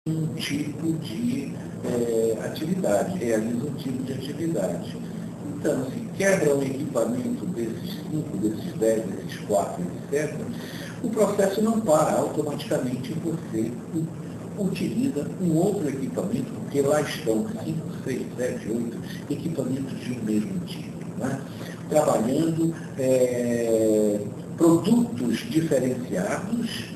um tipo de atividade, realiza um tipo de atividade. Então, se quebra um equipamento desses 5, desses 10, desses 4, etc., o processo não para, automaticamente você utiliza um outro equipamento, porque lá estão 5, 6, 7, 8 equipamentos de um mesmo tipo, né? Trabalhando produtos diferenciados,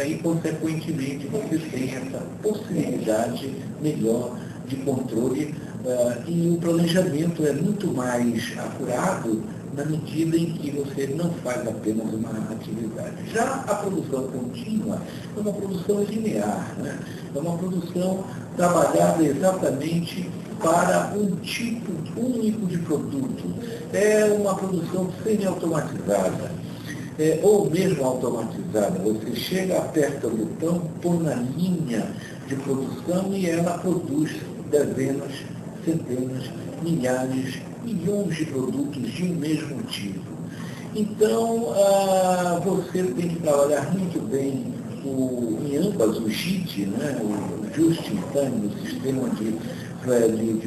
e, consequentemente, você tem essa possibilidade melhor de controle e o planejamento é muito mais acurado na medida em que você não faz apenas uma atividade. Já a produção contínua é uma produção linear, né? É uma produção trabalhada exatamente para um tipo único de produto. É uma produção semi-automatizada. Ou mesmo automatizada. Você chega, aperta o botão, põe na linha de produção e ela produz dezenas, centenas, milhares, milhões de produtos de um mesmo tipo. Então, você tem que trabalhar muito bem em ambas, o JIT, né, o Just in Time, o sistema de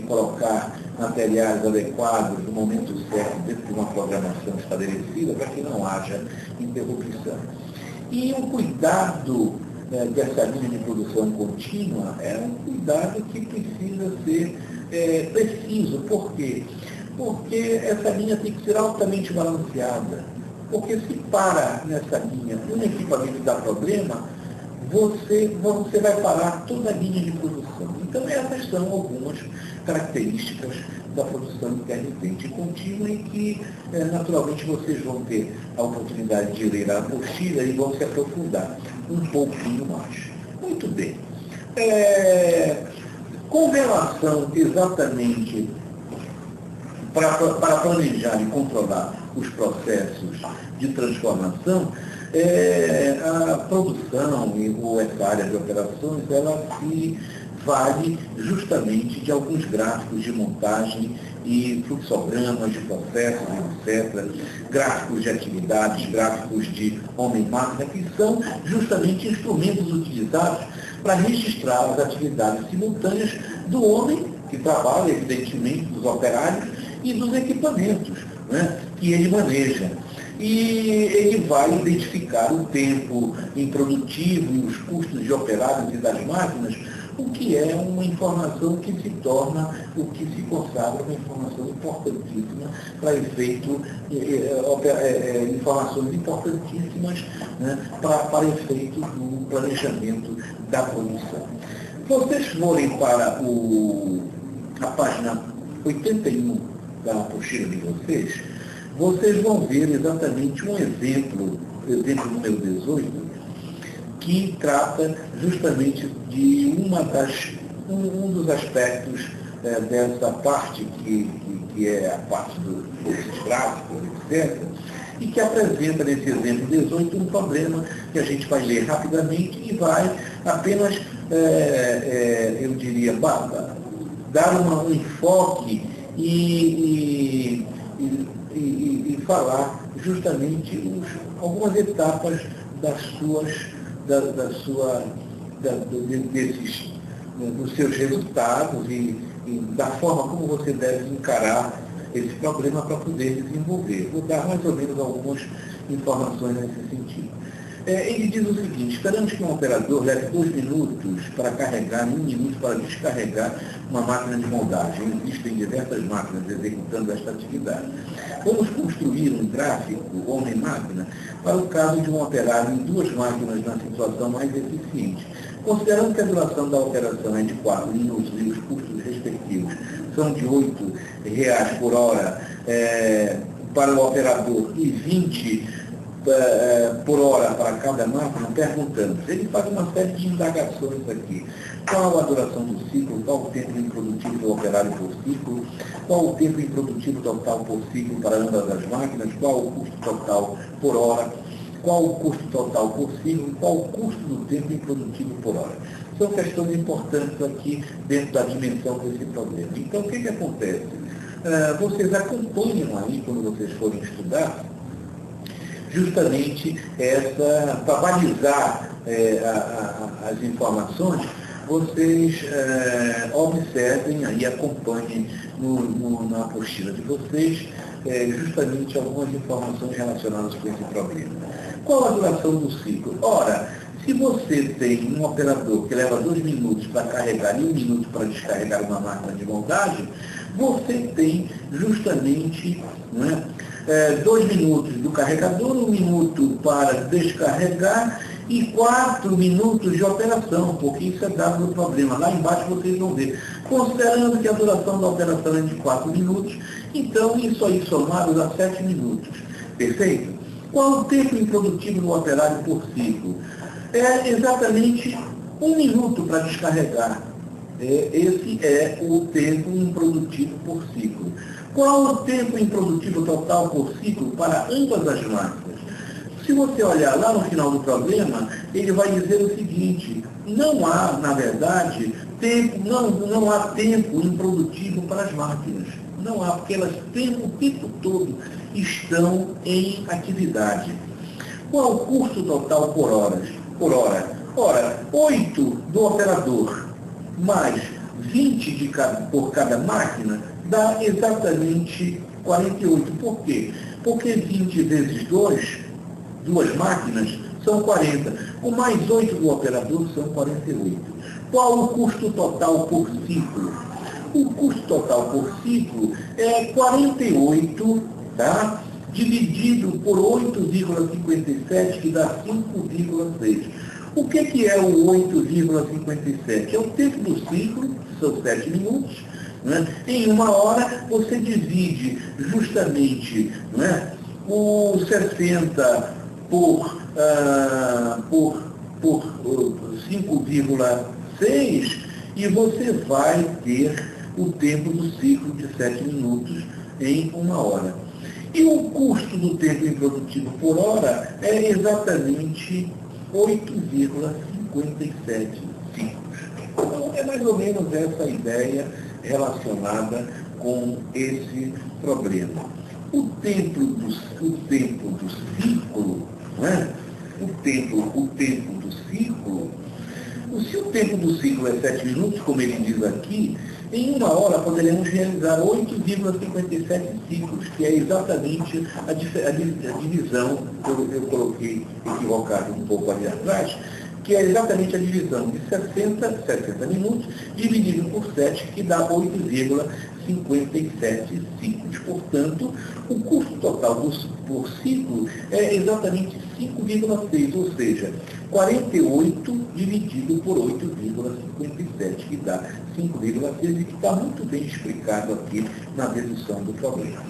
colocar materiais adequados no momento certo, dentro de uma programação estabelecida, para que não haja interrupção. E o cuidado dessa linha de produção contínua é um cuidado que precisa ser preciso. Por quê? Porque essa linha tem que ser altamente balanceada. Porque se para nessa linha um equipamento dá problema, você vai parar toda a linha de produção. Então, essas são algumas características da produção intermitente contínua e que, naturalmente, vocês vão ter a oportunidade de ler a apostila e vão se aprofundar um pouquinho mais. Muito bem. Com relação exatamente para planejar e controlar os processos de transformação, a produção ou essa área de operações, ela se vale justamente de alguns gráficos de montagem e fluxogramas de processos, etc., gráficos de atividades, gráficos de homem-máquina, que são justamente instrumentos utilizados para registrar as atividades simultâneas do homem, que trabalha, evidentemente, dos operários, e dos equipamentos, né, que ele maneja. E ele vai identificar o tempo improdutivo e os custos de operários e das máquinas, o que é uma informação que se torna, o que se consagra uma informação importantíssima para efeito, informações importantíssimas, né, para efeito do planejamento da produção. Se vocês forem para a página 81 da apostila de vocês vão ver exatamente um exemplo número 18, que trata justamente de um dos aspectos dessa parte que é a parte desses gráficos, etc., e que apresenta nesse exemplo 18 um problema que a gente vai ler rapidamente e vai apenas, eu diria, dar um enfoque e falar justamente algumas etapas dos seus resultados e da forma como você deve encarar esse problema para poder desenvolver. Vou dar mais ou menos algumas informações nesse sentido. Ele diz o seguinte: esperamos que um operador leve 2 minutos para carregar e 1 minuto para descarregar uma máquina de moldagem. Existem diversas máquinas executando esta atividade. Vamos construir um gráfico homem-máquina para o caso de um operário em 2 máquinas na situação mais eficiente. Considerando que a duração da operação é de 4 minutos e os custos respectivos são de R$ 8 por hora para o operador e 20 por hora para cada máquina, perguntamos. Ele faz uma série de indagações aqui. Qual a duração do ciclo, qual o tempo improdutivo do operário por ciclo, qual o tempo improdutivo total por ciclo para ambas as máquinas, qual o custo total por hora, qual o custo total por ciclo e qual o custo do tempo improdutivo por hora. São questões importantes aqui dentro da dimensão desse problema. Então, o que acontece? Vocês acompanham aí, quando vocês forem estudar, justamente para balizar as informações, vocês observem e acompanhem na apostila de vocês justamente algumas informações relacionadas com esse problema. Qual a duração do ciclo? Ora, se você tem um operador que leva 2 minutos para carregar e 1 minuto para descarregar uma máquina de montagem, você tem justamente 2 minutos do carregador, 1 minuto para descarregar e 4 minutos de operação, porque isso é dado no problema. Lá embaixo vocês vão ver. Considerando que a duração da operação é de 4 minutos, então isso aí somado dá 7 minutos. Perfeito? Qual o tempo improdutivo do operário por ciclo? É exatamente 1 minuto para descarregar. Esse é o tempo improdutivo por ciclo. Qual o tempo improdutivo total por ciclo para ambas as máquinas? Se você olhar lá no final do problema, ele vai dizer o seguinte: não há, na verdade, não há tempo improdutivo para as máquinas. Não há, porque elas o tempo todo estão em atividade. Qual o custo total por hora? Ora, 8 do operador mais 20 por cada máquina dá exatamente 48. Por quê? Porque 20 vezes 2 máquinas, são 40. O mais 8 do operador são 48. Qual o custo total por ciclo? O custo total por ciclo é 48, tá? Dividido por 8,57, que dá 5,6. O que é o 8,57? É o tempo do ciclo, que são 7 minutos. Em 1 hora, você divide justamente o 60 por 5,6 e você vai ter o tempo do ciclo de 7 minutos em 1 hora. E o custo do tempo improdutivo por hora é exatamente 8,57 ciclos. Então, é mais ou menos essa ideia relacionada com esse problema. O tempo do ciclo, se o tempo do ciclo é 7 minutos, como ele diz aqui, em 1 hora poderemos realizar 8,57 ciclos, que é exatamente a divisão, eu coloquei equivocado um pouco ali atrás, que é exatamente a divisão de 60 minutos, dividido por 7, que dá 8,57 ciclos. Portanto, o custo total por ciclo é exatamente 5,6, ou seja, 48 dividido por 8,57, que dá 5,6 e que está muito bem explicado aqui na dedução do problema.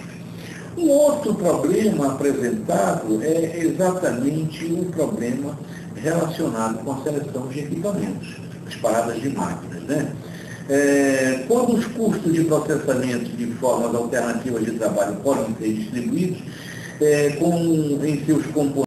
Um outro problema apresentado é exatamente um problema relacionado com a seleção de equipamentos, as paradas de máquinas, quando os custos de processamento de formas alternativas de trabalho podem ser distribuídos em seus componentes